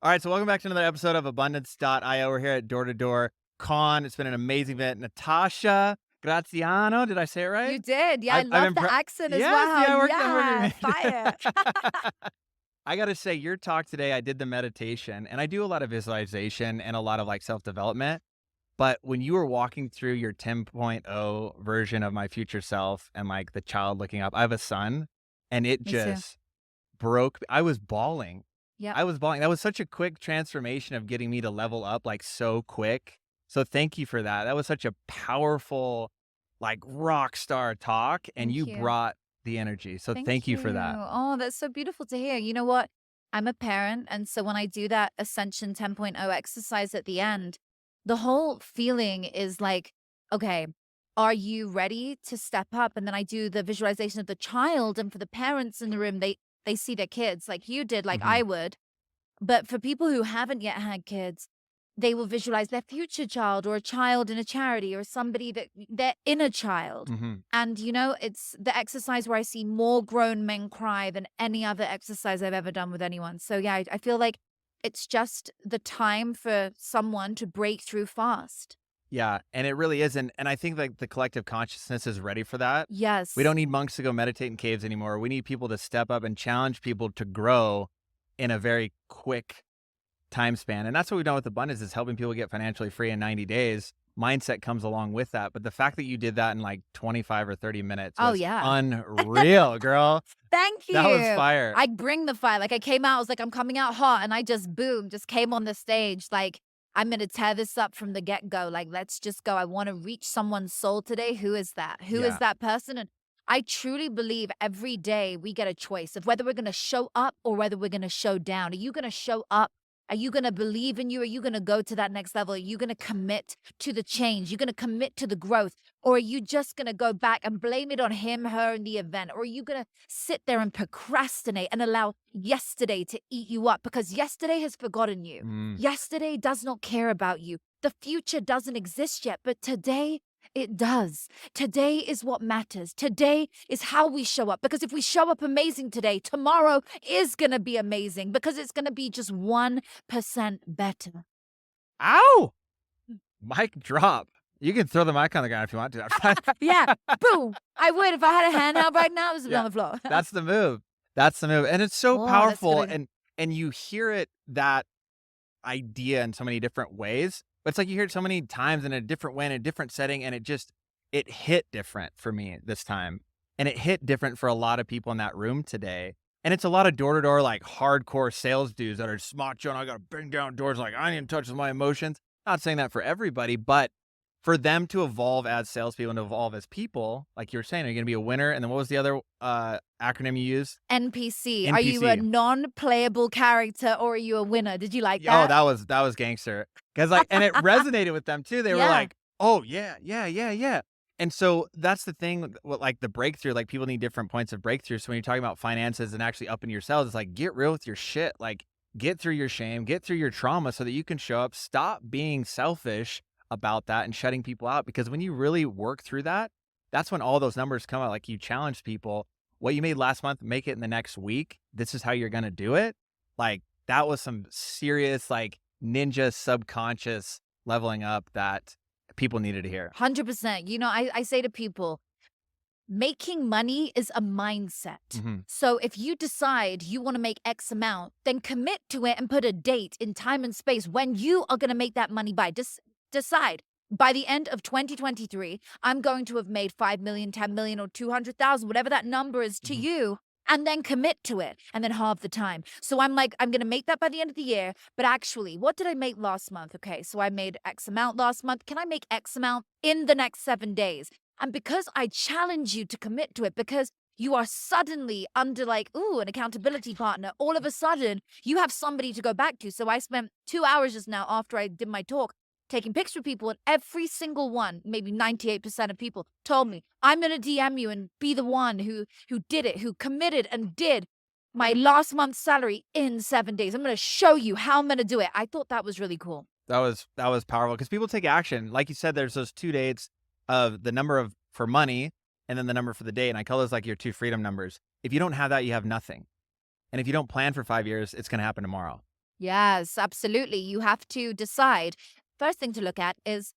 All right, so welcome back to another episode of Abundance.io. We're here at Door to Door Con. It's been an amazing event. Natasha, Graziano, did I say it right? You did. Yeah, I I've love been the accent as yes, well. yeah, I worked Yeah, really fire. I gotta say, your talk today, I did the meditation, and I do a lot of visualization and a lot of like self-development. But when you were walking through your 10.0 version of my future self and like the child looking up, I have a son, and it Me too. just broke. I was bawling. Yep. I was bawling. That was such a quick transformation of getting me to level up, like, so quick. So thank you for that. That was such a powerful, like, rock star talk, and Thank you you. brought the energy. So thank Thank you you. for that. Oh, that's so beautiful to hear. You know what? I'm a parent. And so when I do that Ascension 10.0 exercise at the end, the whole feeling is like, okay, are you ready to step up? And then I do the visualization of the child. And for the parents in the room, they see their kids like you did, like Mhm, I would. But for people who haven't yet had kids, they will visualize their future child or a child in a charity or somebody that their inner child. mhm. And, it's the exercise where I see more grown men cry than any other exercise I've ever done with anyone. So, yeah, I feel like it's just the time for someone to break through fast. Yeah, and it really is, and I think, like, the collective consciousness is ready for that. We Yes. don't need monks to go meditate in caves anymore. We need people to step up and challenge people to grow in a very quick time span. And that's what we've done with Abundance is helping people get financially free in 90 days. Mindset comes along with that. But the fact that you did that in like 25 or 30 minutes Oh, was yeah. unreal, girl. Thank That was you. fire. I bring the fire. Like I came out, I was like, I'm coming out hot. And I just boom, just came on the stage. Like, I'm gonna tear this up from the get-go. Like, let's just go. I want to reach someone's soul today. Who is that? Who is Yeah. that person? And I truly believe every day we get a choice of whether we're gonna show up or whether we're gonna show down. Are you gonna show up? Are you gonna believe in you? Are you gonna go to that next level? Are you gonna commit to the change? You're gonna commit to the growth? Or are you just going to go back and blame it on him, her, and the event? Or are you going to sit there and procrastinate and allow yesterday to eat you up because yesterday has forgotten you? Mm. Yesterday does not care about you. The future doesn't exist yet, but today it does. Today is what matters. Today is how we show up. Because if we show up amazing today, tomorrow is going to be amazing because it's going to be just 1% better. Ow! Mic drop. You can throw the mic on the ground if you want to. Yeah, boom. I would if I had a handheld right now, it would be Yeah. on the floor. That's the move. That's the move. And it's so Oh, that's a good powerful idea. and you hear it that idea in so many different ways. But it's like you hear it so many times in a different way, in a different setting, and it hit different for me this time. And it hit different for a lot of people in that room today. And it's a lot of door to door, like hardcore sales dudes that are macho and I gotta bang down doors like I ain't in touch with my emotions. Not saying that for everybody, but for them to evolve as salespeople and to evolve as people, like you were saying, are you gonna be a winner? And then what was the other acronym you used? NPC. Are you a NPC. non-playable character or are you a winner? Did you like Oh, that? that was gangster. Cause like and it resonated with them too. They were Yeah. like, "Oh, yeah, yeah, yeah, yeah." And so that's the thing with like the breakthrough, like people need different points of breakthrough. So when you're talking about finances and actually upping your sales, it's like get real with your shit. Like get through your shame, get through your trauma so that you can show up. Stop being selfish about that and shutting people out. Because when you really work through that, that's when all those numbers come out. Like you challenge people. What you made last month, make it in the next week. This is how you're gonna do it. Like that was some serious, like, ninja subconscious leveling up that people needed to hear. 100%. I say to people, making money is a mindset. Mhm. So if you decide you want to make X amount, then commit to it and put a date in time and space when you are going to make that money by. Just decide. By the end of 2023, I'm going to have made 5 million, 10 million, or 200,000, whatever that number is to Mhm. you, and then commit to it and then halve the time. So I'm like, I'm going to make that by the end of the year. But actually, what did I make last month? Okay, so I made X amount last month. Can I make X amount in the next 7 days? And because I challenge you to commit to it, because you are suddenly under like, ooh, an accountability partner, all of a sudden you have somebody to go back to. So I spent 2 hours just now after I did my talk taking pictures of people, and every single one, maybe 98% of people told me, I'm gonna DM you and be the one who did it, who committed and did my last month's salary in 7 days. I'm gonna show you how I'm gonna do it. I thought that was really cool. That was powerful because people take action. Like you said, there's those 2 dates of the number of for money and then the number for the date, and I call those like your 2 freedom numbers. If you don't have that, you have nothing. And if you don't plan for 5 years, it's gonna happen tomorrow. Yes, absolutely. You have to decide. First thing to look at is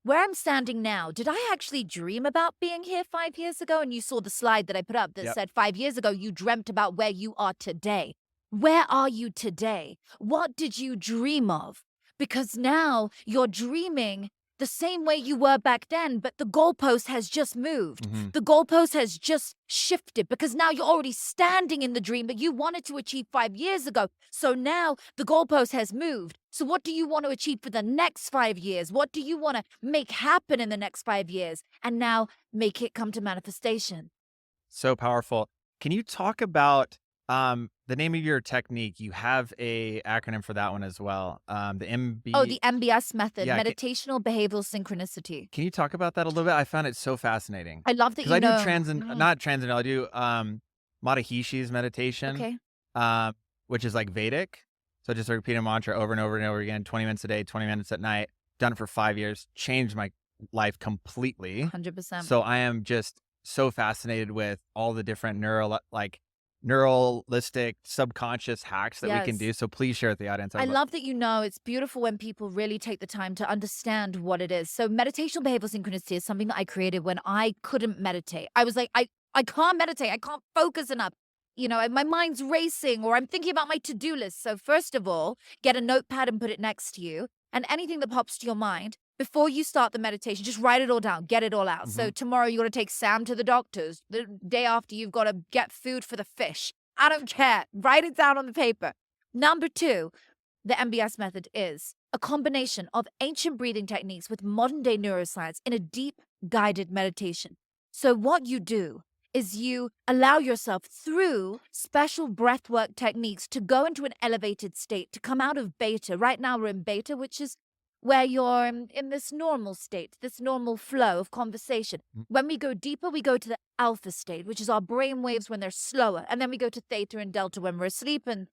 where I'm standing now. Did I actually dream about being here 5 years ago? And you saw the slide that I put up that Yep. said 5 years ago, you dreamt about where you are today. Where are you today? What did you dream of? Because now you're dreaming the same way you were back then, but the goalpost has just moved. Mhm. The goalpost has just shifted because now you're already standing in the dream that you wanted to achieve 5 years ago. So now the goalpost has moved. So, what do you want to achieve for the next 5 years? What do you want to make happen in the next 5 years? And now make it come to manifestation. So powerful. Can you talk about the name of your technique? You have a acronym for that one as well. The Oh, MB. the MBS method, Yeah. meditational behavioral synchronicity. Can you talk about that a little bit? I found it so fascinating I love that because you I do know. not transcendental. I do Matahishi's meditation, Okay. um, which is like Vedic. So just repeat a mantra over and over and over again, 20 minutes a day, 20 minutes at night. Done it for 5 years, changed my life completely. 100%. So I am just so fascinated with all the different neuralistic subconscious hacks that we can Yes. do. So please share with the audience. I love that you know it's beautiful when people really take the time to understand what it is. So, meditational behavioral synchronicity is something that I created when I couldn't meditate. I was like, I can't meditate. I can't focus enough. You know, my mind's racing or I'm thinking about my to do list. So, first of all, get a notepad and put it next to you. And anything that pops to your mind, before you start the meditation, just write it all down, get it all out. So, Mhm. tomorrow you got to take Sam to the doctor's. The day after, you've got to get food for the fish. I don't care. Write it down on the paper. Number two, the MBS method is a combination of ancient breathing techniques with modern day neuroscience in a deep guided meditation. So, what you do is you allow yourself through special breathwork techniques to go into an elevated state, to come out of beta. Right now, we're in beta, which is where you're in this normal state, this normal flow of conversation. Mm. When we go deeper, we go to the alpha state, which is our brain waves when they're slower. And then we go to theta and delta when we're asleep and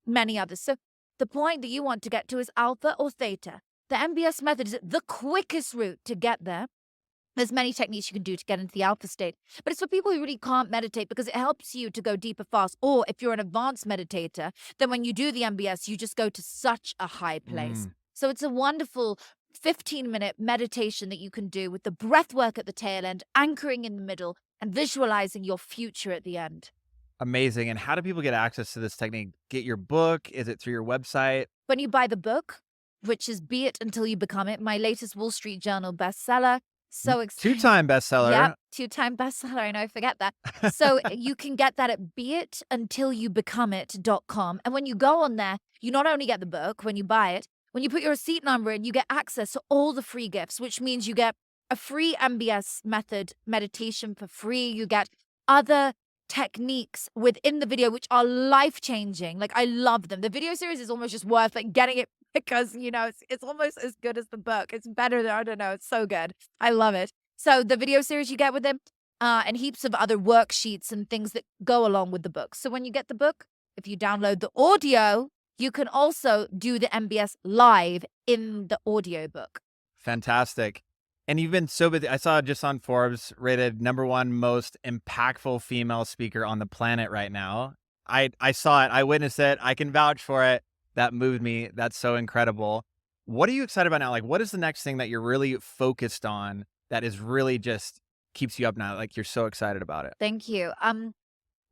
many others. So the point that you want to get to is alpha or theta. The MBS method is the quickest route to get there. There's many techniques you can do to get into the alpha state, but it's for people who really can't meditate because it helps you to go deeper fast. Or if you're an advanced meditator, then when you do the MBS, you just go to such a high place. Mm. So it's a wonderful 15-minute meditation that you can do with the breath work at the tail end, anchoring in the middle, and visualizing your future at the end. Amazing. And how do people get access to this technique? Get your book? Is it through your website? When you buy the book, which is Be It Until You Become It, my latest Wall Street Journal bestseller. So excited. Two-time bestseller. Yep, two-time bestseller. I know, I forget that. So you can get that at beituntilyoubecomeit.com. And when you go on there, you not only get the book when you buy it, when you put your receipt number in, you get access to all the free gifts, which means you get a free MBS method meditation for free. You get other techniques within the video which are life-changing. Like I love them. The video series is almost just worth like getting it because you know it's almost as good as the book. It's better than I don't know. It's so good. I love it. So the video series you get with them, and heaps of other worksheets and things that go along with the book. So when you get the book, if you download the audio, you can also do the MBS live in the audio book. Fantastic. And you've been so busy. I saw just on Forbes rated #1 most impactful female speaker on the planet right now. I saw it. I witnessed it. I can vouch for it. That moved me. That's so incredible. What are you excited about now? Like, what is the next thing that you're really focused on that is really just keeps you up now? Like, you're so excited about it. Thank you.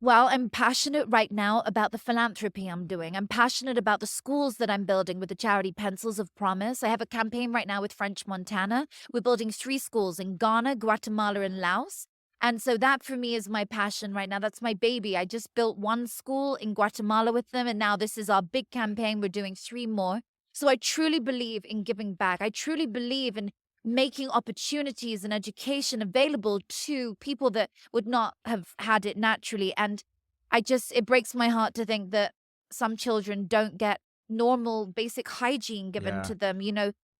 Well, I'm passionate right now about the philanthropy I'm doing. I'm passionate about the schools that I'm building with the charity Pencils of Promise. I have a campaign right now with French Montana. We're building 3 schools in Ghana, Guatemala, and Laos. And so that for me is my passion right now. That's my baby. I just built 1 school in Guatemala with them. And now this is our big campaign. We're doing 3 more. So I truly believe in giving back. I truly believe in making opportunities and education available to people that would not have had it naturally. And it breaks my heart to think that some children don't get normal basic hygiene given Yeah. to them,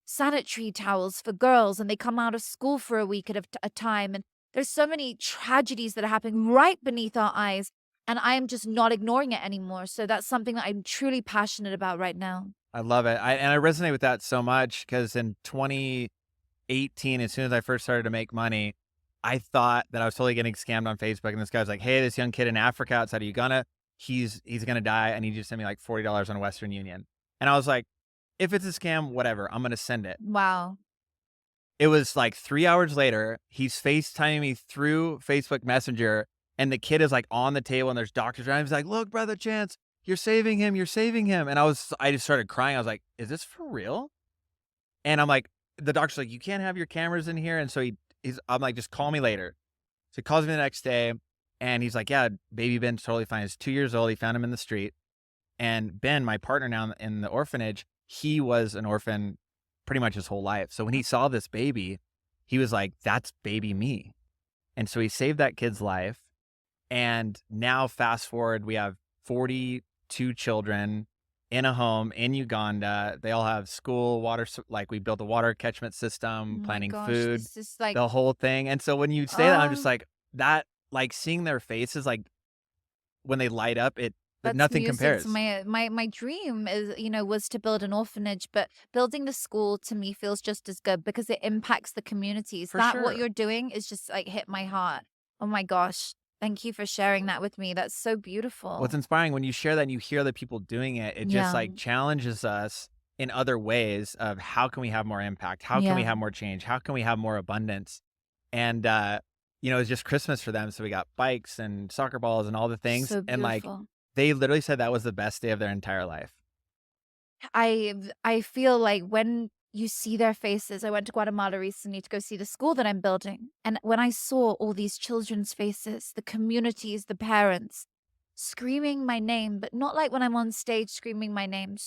sanitary towels for girls, and they come out of school for a week at a time. And there's so many tragedies that are happening right beneath our eyes. And I am just not ignoring it anymore. So that's something that I'm truly passionate about right now. I love it. I resonate with that so much because in 2018, as soon as I first started to make money, I thought that I was totally getting scammed on Facebook. And this guy was like, hey, this young kid in Africa outside of Uganda, he's gonna die. I need you to send me like $40 on Western Union. And I was like, if it's a scam, whatever, I'm gonna send it. Wow. It was like 3 hours later, he's FaceTiming me through Facebook Messenger, and the kid is, like, on the table, and there's doctors around. He's like, "Look, brother Chance, you're saving him, you're saving him." And I just started crying. I was like, "Is this for real?" And I'm like the doctor's like, "You can't have your cameras in here." And so I'm like, "Just call me later." So he calls me the next day, and he's like, "Yeah, baby Ben's totally fine. He's 2 years old. He found him in the street." And Ben, my partner now in the orphanage, he was an orphan pretty much his whole life. So when he saw this baby, he was like, "That's baby me." And so he saved that kid's life. And now fast forward, we have 42 children in a home in Uganda. They all have school, water, like we built a water catchment Oh system, my planting gosh, food, this is like, the whole thing. And so when you say that, I'm just oh, like that, like seeing their faces, like when they light up, that's nothing music to compares. my dream is, was to build an orphanage, but building the school to me feels just as good because it impacts the communities. For That what sure. you're doing is just like hit my heart. Oh my gosh. Thank you for sharing that with me. That's so What's beautiful. inspiring when you share that and you hear the people doing it, it just Yeah. like challenges us in other ways of how can we have more impact? How can we Yeah. have more change? How can we have more abundance? And it's just Christmas for them. So we got bikes and soccer balls and all the things. So And like beautiful. they literally said that was the best day of their entire life. I feel like when you see their faces, I went to Guatemala recently to go see the school that I'm building. And when I saw all these children's faces, the communities, the parents screaming my name, but not like when I'm on stage screaming my name,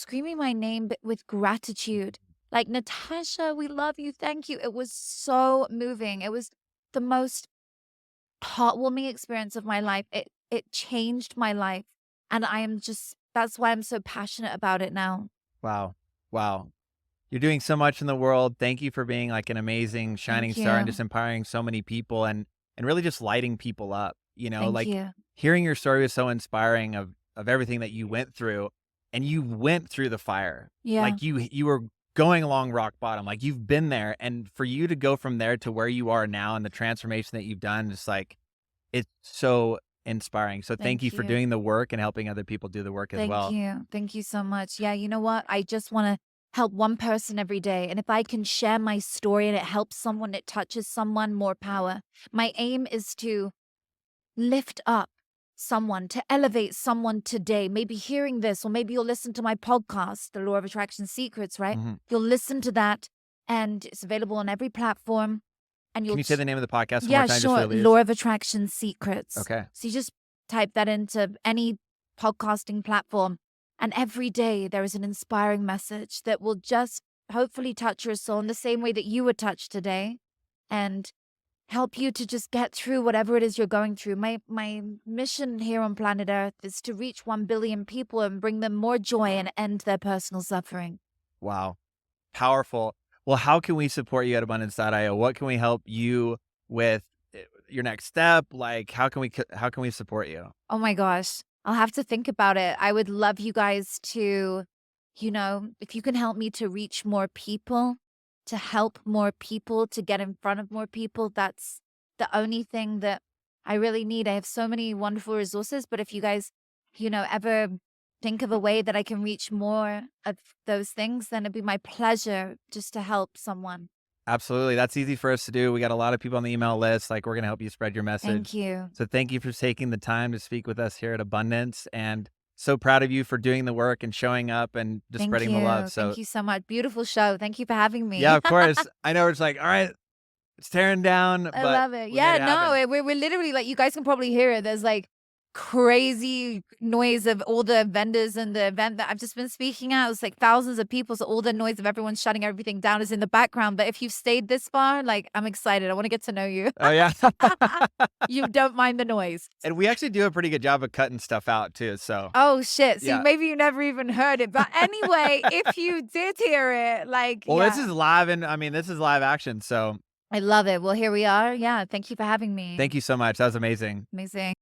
but with gratitude. Like, Natasha, we love you. Thank you. It was so moving. It was the most heartwarming experience of my life. It changed my life. And I am just, that's why I'm so passionate about it now. Wow. Wow. You're doing so much in the world. Thank you for being like an amazing shining Thank star and you. just empowering so many people and really just lighting people up. Thank Like you. hearing your story was so inspiring of everything that you went through, and you went through the fire. Yeah. Like you were going along rock bottom. Like you've been there, and for you to go from there to where you are now and the transformation that you've done, just like it's so inspiring. So thank you Thank for you. doing the work and helping other people do the work as Thank well. you. Thank you so much. Yeah, you know what? I just want to help one person every day. And if I can share my story and it helps someone, it touches someone, more power. My aim is to lift up someone, to elevate someone today. Maybe hearing this, or maybe you'll listen to my podcast, The Law of Attraction Secrets, right? Mhm. You'll listen to that, and it's available on every platform. And Can you'll you say the name of the podcast one more Yeah, time just for sure. the Law leaders? of Attraction Secrets. Okay. So you just type that into any podcasting platform, and every day there is an inspiring message that will just hopefully touch your soul in the same way that you were touched today, and help you to just get through whatever it is you're going through. My mission here on planet Earth is to reach 1 billion people and bring them more joy and end their personal suffering. Wow. Powerful. Well, how can we support you at abundance.io? What can we help you with your next step? Like, how can we support you? Oh my gosh. I'll have to think about it. I would love you guys to, if you can help me to reach more people, to help more people, to get in front of more people, that's the only thing that I really need. I have so many wonderful resources, but if you guys, ever think of a way that I can reach more of those things, then it'd be my pleasure just to help someone. Absolutely. That's easy for us to do. We got a lot of people on the email list. Like, we're going to help you spread your Thank message. you. So thank you for taking the time to speak with us here at Abundance, and so proud of you for doing the work and showing up and just Thank spreading the love. you. So Thank you so much. Beautiful show. Thank you for having yeah, me. of course. I know it's like, all right, it's tearing down, I but love it. we made Yeah, it no, happen. we're literally like, you guys can probably hear it. There's like crazy noise of all the vendors and the event that I've just been speaking at. It's like thousands of people. So all the noise of everyone shutting everything down is in the background. But if you've stayed this far, like, I'm excited. I want to get to know you. Oh yeah. You don't mind the noise. And we actually do a pretty good job of cutting stuff out too. So Oh shit. So yeah. maybe you never even heard it. But anyway, if you did hear it, like, Well, this yeah, is live, and I mean, this is live action. So I love it. Well, here we are. Yeah. Thank you for having me. thank you so much. That was amazing. Amazing.